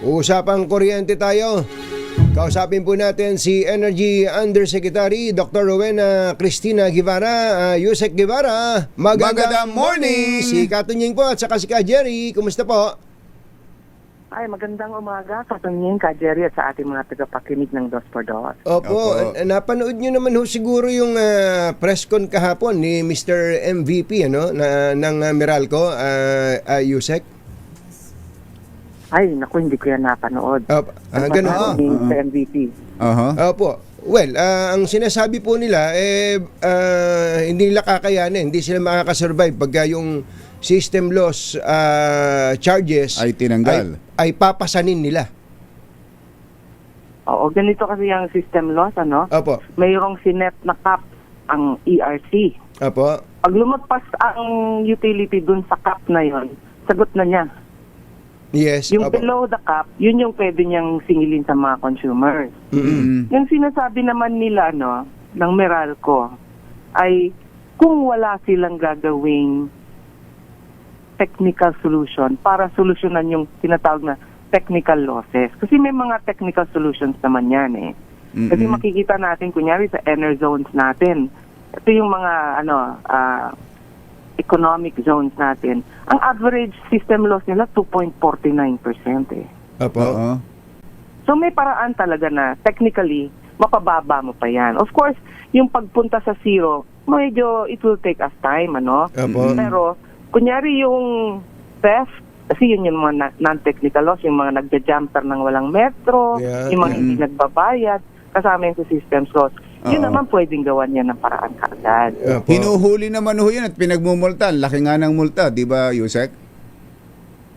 Usapang kuryente tayo. Kausapin po natin si Energy Undersecretary Dr. Rowena Cristina Guevara. Yusek Guevara, magandang morning! Si Katunying po at saka si Ka Jerry. Kumusta po? Ay, magandang umaga, Katunying, Ka Jerry at sa ating mga tagapakinig ng Dos por Dos. Opo. Napanood nyo naman ho siguro yung press con kahapon ni Mr. MVP ng Meralco, Yusek. Ay, naku, hindi ko yan napanood. Ganun. Sa MVP. Opo. Well, ang sinasabi po nila, hindi nila kakayanin, hindi sila makakasurvive pagka yung system loss charges ay tinanggal. Ay papasanin nila. Oo, ganito kasi yung system loss, Opo. Mayroong sinet na cap ang ERC. Opo. Pag lumagpas ang utility dun sa cap na yon, sagot na niya. Yes. Yung opo. below the cap, yun yung pwede niyang singilin sa mga consumers. Mm-hmm. Yung sinasabi naman nila, ng Meralco, ay kung wala silang gagawing technical solution para solusyonan yung tinatawag na technical losses. Kasi may mga technical solutions naman yan eh. Kasi makikita natin, kunyari sa Enerzones natin, ito yung mga economic zones natin. Ang average system loss nila 2.49% eh. Opo. So may paraan talaga na technically mapababa mo pa yan. Of course, yung pagpunta sa zero, medyo it will take us time, Opo. Pero kunyari yung theft, kasi yun yung mga non-technical loss, yung mga nagja-jumper ng walang metro, yung mga hindi nagbabayad, kasama yung sa systems loss. Yun naman pwedeng gawan yan ng paraan kaagad. Hinuhuli naman ho yan at pinagmumultan. Laki nga ng multa, di ba, Yusek?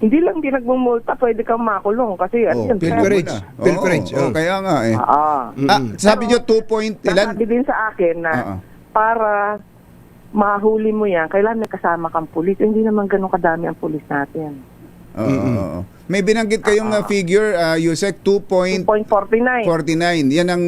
Hindi lang pinagmumulta, pwede kang makulong kasi Pilferage. Kaya nga eh. Sabi nyo 2 point ilan? Sabi din sa akin na para mahuli mo yan, kailangan may kasama kang pulis. Hindi naman ganun kadami ang pulis natin. May binanggit kayong figure, Yusek, 2.49. 2.49. Yan ang...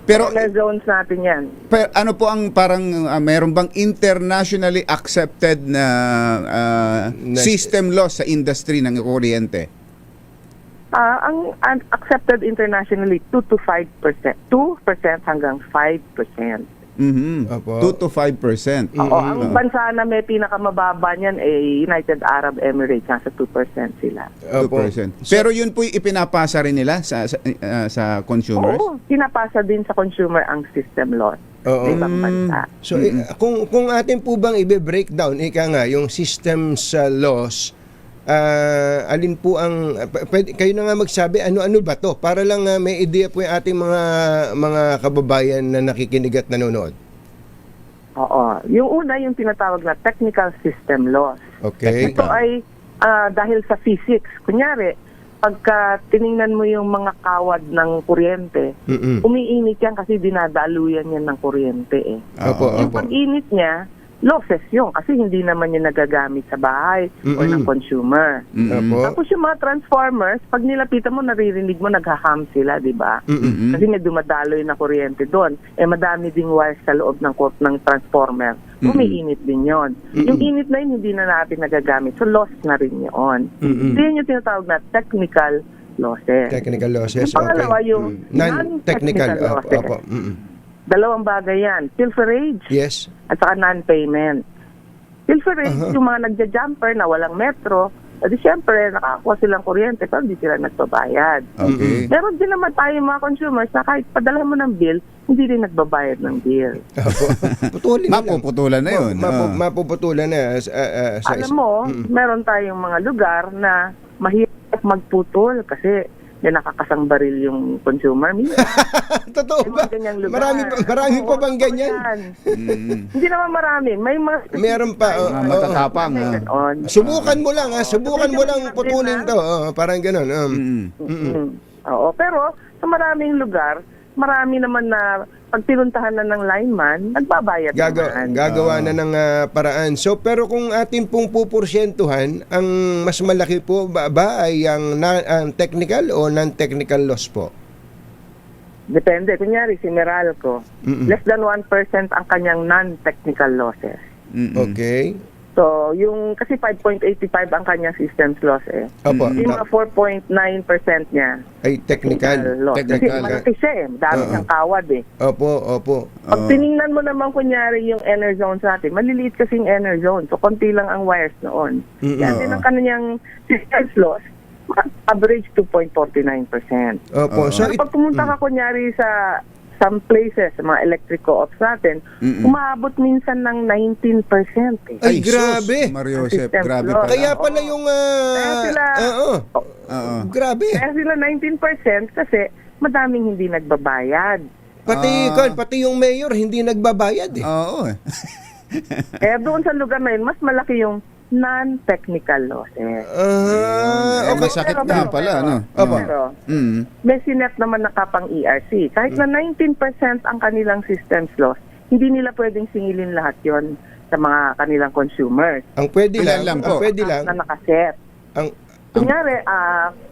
pero zones natin yan. Pero ano po ang parang mayroon bang internationally accepted na system loss sa industry ng kuryente? Ang accepted internationally 2 to 5%. 2% hanggang 5%. 2 to 5%. Oo, ang bansa na may pinakamababa niyan ay United Arab Emirates, nasa 2% sila. 2%. Pero yun po ipinapasa rin nila sa consumers? Oo, pinapasa din sa consumer ang system loss sa ibang bansa. So, kung atin po bang i-breakdown, yung systems loss, alin po ang kayo na nga magsabi ano ba to para lang may idea po yung ating mga kababayan na nakikinig at nanonood. Oo, yung una yung tinatawag na technical system loss. Okay. Ito ay dahil sa physics. Kunyari, pagka tiningnan mo yung mga kawad ng kuryente, umiinit yan kasi dinadaluyan yan ng kuryente eh. Yung pag-init niya, losses yun kasi hindi naman yung nagagamit sa bahay o ng consumer. Tapos yung mga transformers, pag nilapitan mo, naririnig mo, naghaham sila, di ba? Kasi may dumadaloy na kuryente doon. Madami ding wires sa loob ng transformer. Umiinit din yon. Yung init na yun, hindi na natin nagagamit. So, loss na rin yun. So, yun yung tinatawag na technical losses. Technical losses, yung pangalawa, yung non-technical losses. Dalawang bagay yan. Pilferage. Yes. At saka non-payment. Pilferage, yung mga nagja-jumper na walang metro, di siyempre, nakakuha silang kuryente pero hindi sila nagbabayad. Meron din naman tayo mga consumers na kahit padala mo ng bill, hindi rin nagbabayad ng bill. Mapuputulan na yun. Mapuputulan na. Alam mo, meron tayong mga lugar na mahirap magputol kasi may nakakasang baril yung consumer. Totoo ba? Marami pa bang ganyan? Hindi naman marami. Meron pa. Matatapang. Subukan mo lang, subukan mo lang putulin to. Parang gano'n. Oo, pero sa maraming lugar, marami naman na pag pinuntahan na ng lineman, nagbabayad naman. Gagawa na ng paraan. So, pero kung atin pong pupursyentuhan, ang mas malaki po ba ay ang technical o non-technical loss po? Depende. Kunyari, si Meralco, less than 1% ang kanyang non-technical losses. Okay. So, yung kasi 5.85 ang kanyang systems loss eh. Opo. Yung mga 4.9% niya, Ay, technical. loss. Technical. Kasi malaki siya eh. Dami siyang kawad eh. Opo. Pag tiningnan mo naman kunyari yung enerzones natin, maliliit kasing enerzone. So, konti lang ang wires noon. Yan din ang kanyang systems loss, average 2.49%. Opo. So, Pero pag pumunta ka kunyari sa some places, sa mga electric co-ops natin, umaabot minsan ng 19%. Eh. Ay, grabe. Mario Joseph, System grabe loss. pala. kaya pala yung... Kaya sila- Oo. Grabe. Kaya sila 19% kasi madaming hindi nagbabayad. Pati yung mayor hindi nagbabayad eh. Oo. Kaya doon sa lugar na yun, mas malaki yung non-technical losses. May sakit Pero- nga pero- pala, no? Pero, Mm. may sinet naman na kapang ERC. Kahit na 19% ang kanilang systems loss, hindi nila pwedeng singilin lahat yon sa mga kanilang consumers. Ang pwede Ilan lang, lang ang po? pwede lang, Na nakaset. ang Kunyari,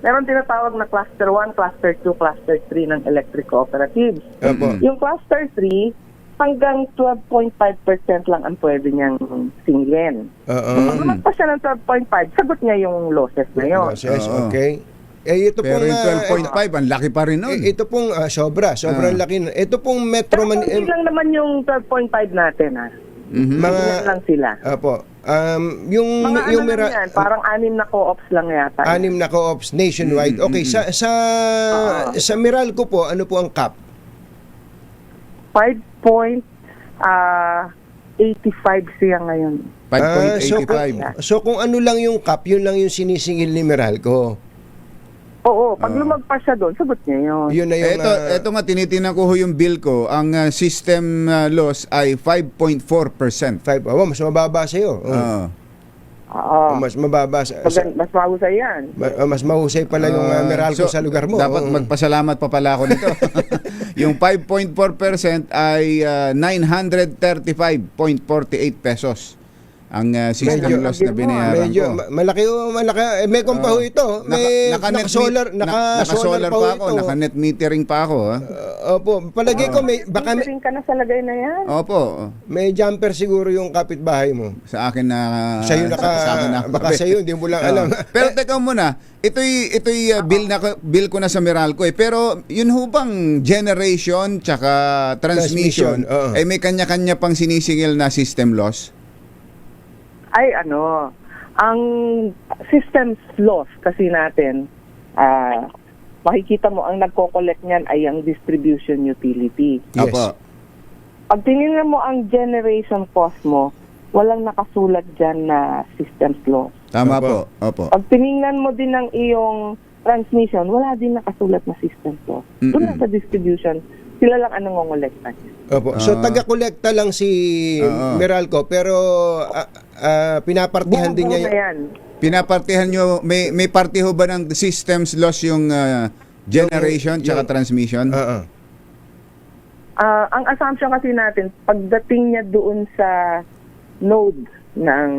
meron tinatawag na Cluster 1, Cluster 2, Cluster 3 ng electric cooperatives. Opo. Yung Cluster 3, hanggang 12.5% lang ang pwede niyang singilin. Pag lumagpas siya ng 12.5, sagot niya yung losses na yun. Losses, Oo. okay. Ito Pero pong yung 12.5, ang laki pa rin nun. ito pong sobrang laki. Ito pong Metro Pero konti lang naman yung 12.5 natin, mga Ilan lang sila. Opo. Yung Mga yung ano lang yan, parang 6 na co-ops lang yata. 6 na co-ops nationwide. Okay, sa Meralco po, ano po ang cap? 5.85 siya ngayon. 5.85. So kung ano lang yung cap, yun lang yung sinisingil ni Meralco. Oo, pag lumagpas siya doon, sagot niya yun. Yun na yung Ito nga, tinitinan ko ho yung bill ko. Ang system loss ay 5.4%. 5. Mas mababa sa iyo. Oo. Oo. Mas mababa sa, Mas mahusay yan. mas mahusay pala yung Meralco sa lugar mo. Dapat magpasalamat pa pala ako nito. Yung 5.4% ay 935.48 pesos ang system loss na binayaran medyo ko. malaki. May kumpaho ito. May naka-solar naka-solar pa ako, naka-net metering pa ako. Opo, palagay ko baka Ring ka na sa lagay na yan. Opo, may jumper siguro yung kapitbahay mo. sa akin na Sa'yo baka sa'yo, hindi mo lang alam. Pero teka muna, ito'y bill ko na sa Meralco eh. Pero yun ho bang generation tsaka transmission, oo. ay may kanya-kanya pang sinisingil na system loss? Ay ang systems loss kasi natin, makikita mo ang nagko-collect niyan ay ang distribution utility. Yes. Opo. Pag tinignan mo ang generation cost mo, walang nakasulat dyan na systems loss. Tama Opo. po. Opo. Pag tinignan mo din ang iyong transmission, wala din nakasulat na systems loss. Doon na sa distribution, sila lang ang nangongolekta. Opo. So taga-kolekta lang si Meralco pero pinapartihan din niya na yan. Pinapartihan nyo, may party ho ba ng systems loss yung generation tsaka transmission? Ang assumption kasi natin, pagdating niya doon sa node ng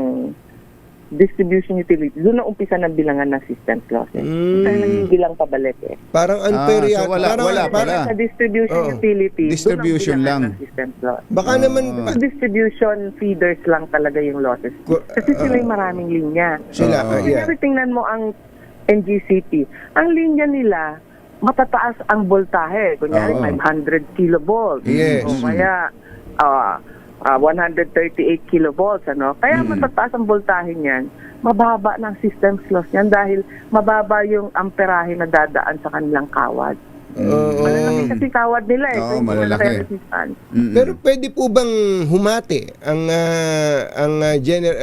distribution utility, doon na umpisa ng bilangan ng systems losses. Kaya naging bilang pabalik eh. Parang unfair so yata. wala Parang pala. Sa distribution utility, Distribution doon ang lang. bilangan ng systems loss. Baka naman Sa distribution feeders lang talaga yung losses. Kasi sila yung maraming linya. sila. Kaya tingnan mo ang NGCP. Ang linya nila, matataas ang voltahe. Kunyari, Oo. 500 kilovolts. Yes. O kaya, 138 kilovolts. Kaya matataas ang voltahe niyan. Mababa ng systems loss niyan dahil mababa yung amperahe na dadaan sa kanilang kawad. Malalaki kasi kawad nila eh. Oo, So, hindi malalaki. nila resistance. Pero pwede po bang humati ang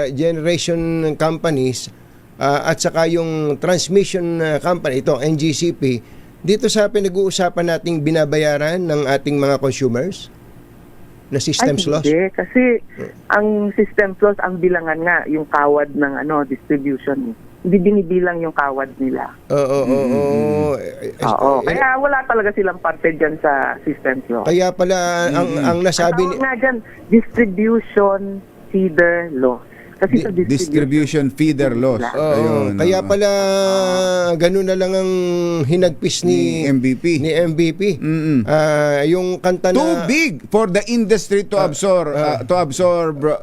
generation companies at saka yung transmission company, ito NGCP, dito sa pinag-uusapan nating binabayaran ng ating mga consumers na systems loss? Hindi, kasi ang systems loss, ang bilangan nga, yung kawad ng distribution. Hindi binibilang yung kawad nila. Oo. Kaya wala talaga silang parte dyan sa systems loss. Kaya pala ang nasabi Tawag nga dyan, distribution feeder loss. Kasi sa Distribution feeder loss. Ayun, kaya pala ganun na lang ang hinagpis ni MVP. Yung kanta na Too big for the industry to absorb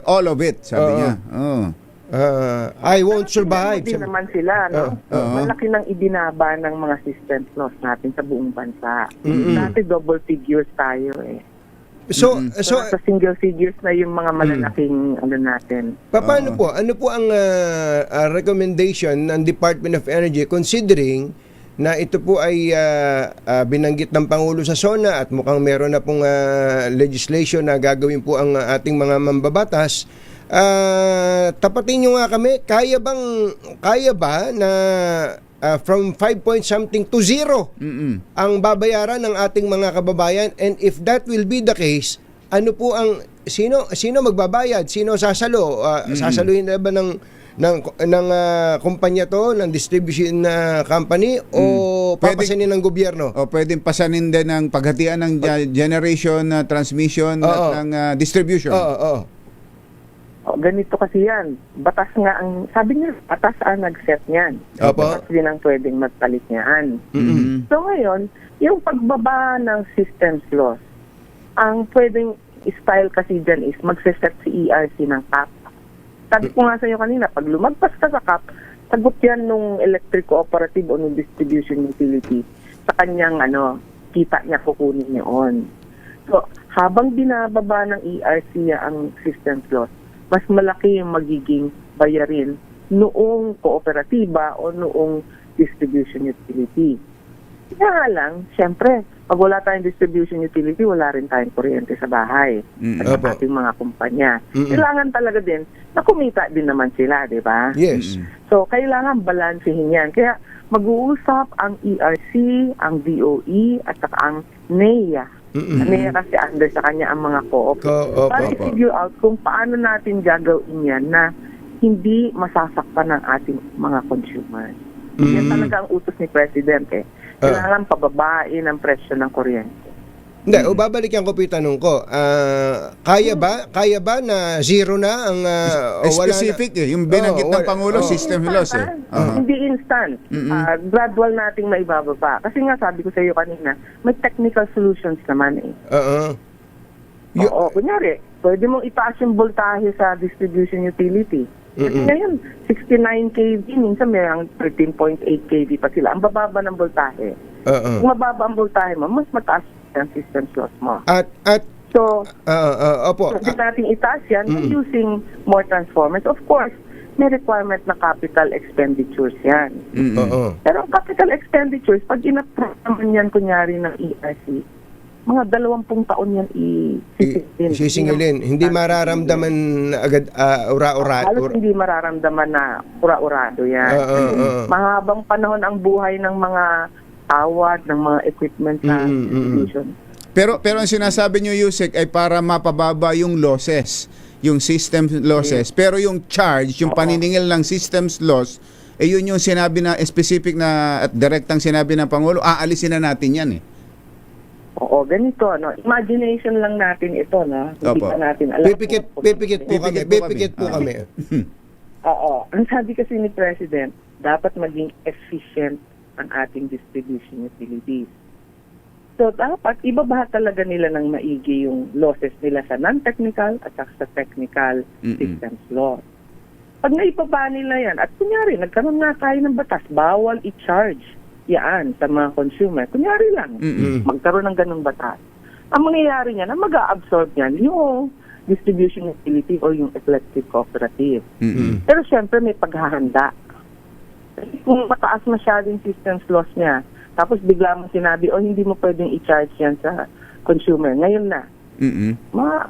all of it, sabi niya. I won't survive. Hindi naman sila, no? Malaki nang ibinaba ng mga systems loss natin sa buong bansa. Dati double figures tayo eh. So Sa single figures na yung mga malalaking ano natin. paano po? Ano po ang recommendation ng Department of Energy considering na ito po ay binanggit ng Pangulo sa SONA at mukhang meron na pong legislation na gagawin po ang ating mga mambabatas. Tapatin nyo nga kami, kaya ba na from 5 point something to 0 ang babayaran ng ating mga kababayan? And if that will be the case, ano po ang sino magbabayad? Sino sasalo? Sasaluhin na ba ng kumpanya to, ng distribution company o papasanin ng gobyerno? O pwedeng pasanin din ng paghatian ng generation, transmission at ng distribution. Ganito kasi yan. Batas nga ang, sabi niya, batas ang nag-set niyan. Opo. Batas din ang pwedeng magpalit niyan. So ngayon, yung pagbaba ng systems loss, ang pwedeng style kasi dyan is magsiset si ERC ng cap. Sabi ko nga sa iyo kanina, pag lumagpas ka sa cap, sagot yan nung electric cooperative o nung distribution utility sa kanyang kita niya kukunin yun. So, habang binababa ng ERC ang systems loss, mas malaki yung magiging bayarin noong kooperatiba o noong distribution utility. Kaya lang, syempre, pag wala tayong distribution utility, wala rin tayong kuryente sa bahay at sa ating mga kumpanya. Kailangan talaga din na kumita din naman sila, di ba? Yes. So, kailangan balansehin yan. Kaya mag-uusap ang ERC, ang DOE, at saka ang NEA. NEA kasi under sa kanya ang mga co-op. Para i-figure out kung paano natin gagawin yan na hindi masasakpan ng ating mga consumers. Yan talaga ang utos ni President eh. Kailangan pababain ang presyo ng kuryente. Hindi, babalikan ko po yung tanong ko. Kaya ba na zero na ang Specific wala na, yung binanggit ng Pangulo, system loss eh. Hindi instant. Gradual nating maibababa. Kasi nga sabi ko sa iyo kanina, may technical solutions naman eh. Oo, kunyari, pwede mong itaas yung voltahe sa distribution utility. Kasi ngayon, 69 kV, minsan may 13.8 kV pa sila. Ang bababa ng voltahe. Kung mababa ang voltahe mo, mas mataas ang system loss mo. So, pwede natin itaas yan using more transformers. Of course, may requirement na capital expenditures yan. Pero ang capital expenditures, pag in-approve naman yan, kunyari ng ERC, mga 20 taon yan sisingilin. Hindi mararamdaman agad ura-urado. Halos hindi mararamdaman na ura-urado yan. Mahabang panahon ang buhay ng mga tawad, ng mga equipment sa distribution. Pero ang sinasabi niyo, Yusek, ay para mapababa yung losses, yung system losses. Pero yung charge, yung paniningil ng systems loss, yun yung sinabi na specific na at direktang sinabi ng Pangulo, aalisin na natin yan eh. Oo, ganito, imagination lang natin ito, hindi pa natin alam. Pipikit po kami. Oo. Ang sabi kasi ni President, dapat maging efficient ang ating distribution utilities. So, dapat ibabaha talaga nila ng maigi yung losses nila sa non-technical at sa technical systems loss. Pag naibaba nila yan, at kunyari, nagkaroon nga tayo ng batas, bawal i-charge yan sa mga consumer. Kunyari lang, magkaroon ng ganung batas. Ang mangyayari niya na mag-a-absorb yan yung distribution utility o yung electric cooperative. Pero syempre may paghahanda. Kung mataas masyadong systems loss niya, tapos bigla mo sinabi, hindi mo pwedeng i-charge yan sa consumer. Ngayon na,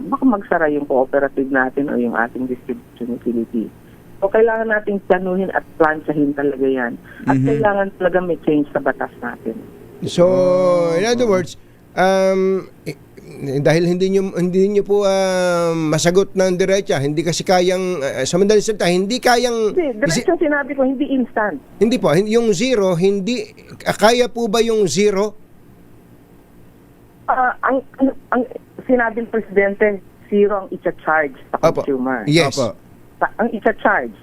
baka magsara yung cooperative natin o yung ating distribution utility. So, kailangan nating planuhin at plansahin talaga yan. At kailangan talaga may change sa batas natin. So, in other words, dahil hindi niyo po masagot ng diretsa, hindi kasi kayang, sa madaling salita, hindi kayang... Diretsa sinabi ko, hindi instant. Hindi po, yung zero, hindi, kaya po ba yung zero? Ang sinabi ng Presidente, zero ang i-charge sa consumer. Yes. Ang i-charge.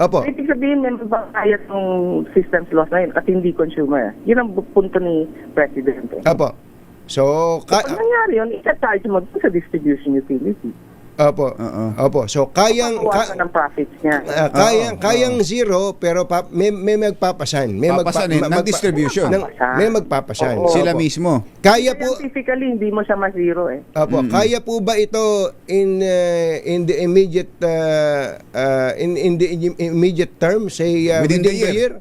Opo. Ibig sabihin, may mabakayat ng systems loss na yun at hindi consumer. Yun ang punto ni Presidente. Opo. So, pag nangyari yun, i-charge mo sa distribution utility. Opo. Oo. Opo. So kayang Papawasan ng profits niya. kayang zero pero may magpapasan. Papasanin ng distribution. May magpapasan. Oo. Sila Opo. mismo. Kaya po Scientifically, hindi mo siya ma-zero eh. Opo, kaya po ba ito in the immediate in the immediate term, say Within the year?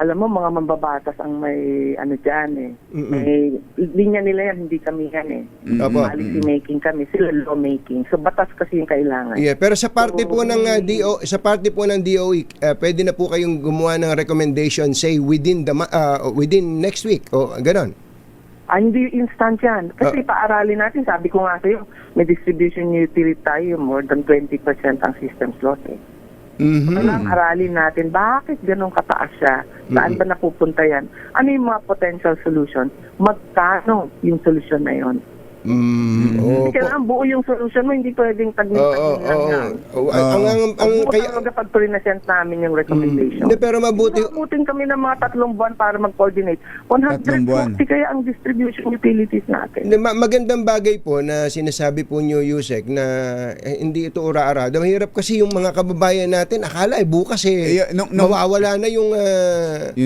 Alam mo, mga mambabatas ang may ano dyan eh. May linya nila yan, hindi kami yan eh. Opo. Policy making kami, sila law making. So batas kasi yung kailangan. Yeah, pero sa parte po ng DOE, pwede na po kayong gumawa ng recommendation say within within next week o ganon. Hindi instant yan. Kasi paaralin natin, sabi ko nga sa'yo, may distribution utility tayo, more than 20% ang systems loss eh. Kailangan aralin natin, bakit ganun kataas siya? Saan ba napupunta yan? Ano yung mga potential solution? Magkano yung solution na yon? Hindi kailangan buo yung solution mo, hindi pwedeng tagmin-tagmin lang yan. Kaya Pag present namin yung recommendation. hindi, pero mabuti Mabuting kami ng mga 3 buwan para mag-coordinate. 3 buwan. 140 kaya ang distribution utilities natin. Hindi, magandang bagay po na sinasabi po niyo, Yusek, na hindi ito ura-arada. Mahirap kasi yung mga kababayan natin, akala bukas mawawala na yung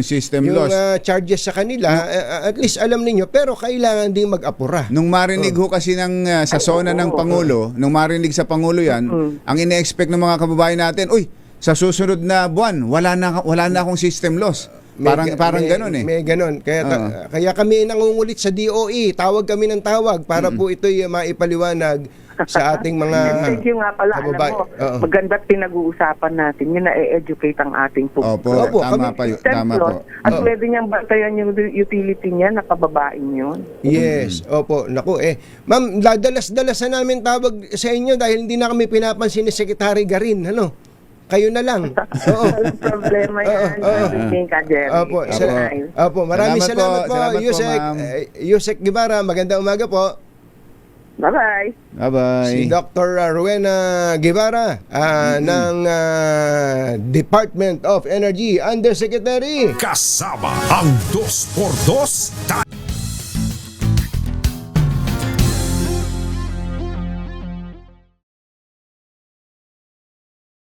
system yung loss. charges sa kanila. At least alam niyo, pero kailangan ding mag-apura. Nung marinig ho kasi sa zona ng Pangulo, nung marinig sa Pangulo yan, ang ine-expect ng mga kababayan natin, uy, sa susunod na buwan, wala na akong system loss. Parang ganun eh. May ganun. Kaya kami nangungulit sa DOE. Tawag kami ng tawag para po ito'y maipaliwanag sa ating mga Thank you nga pala. Alam mo, maganda't pinag-uusapan natin. Yun na-educate ang ating publiko. Opo, tama po. At pwede niyang bantayan yung utility niya, nakababain yun. Yes, opo. Naku ma'am, dalas-dalasan namin tawag sa inyo dahil hindi na kami pinapansin ni Secretary Garin. Ano? Kayo na lang. Oo. Walang problema yan. Everything ka, Jerry. Opo, maraming salamat po, Salamat po, Yusek. ma'am. Yusek Guevara, magandang umaga po. Bye-bye. Bye-bye. Si Dr. Rowena Guevara ng Department of Energy Undersecretary. Kasama ang 2x2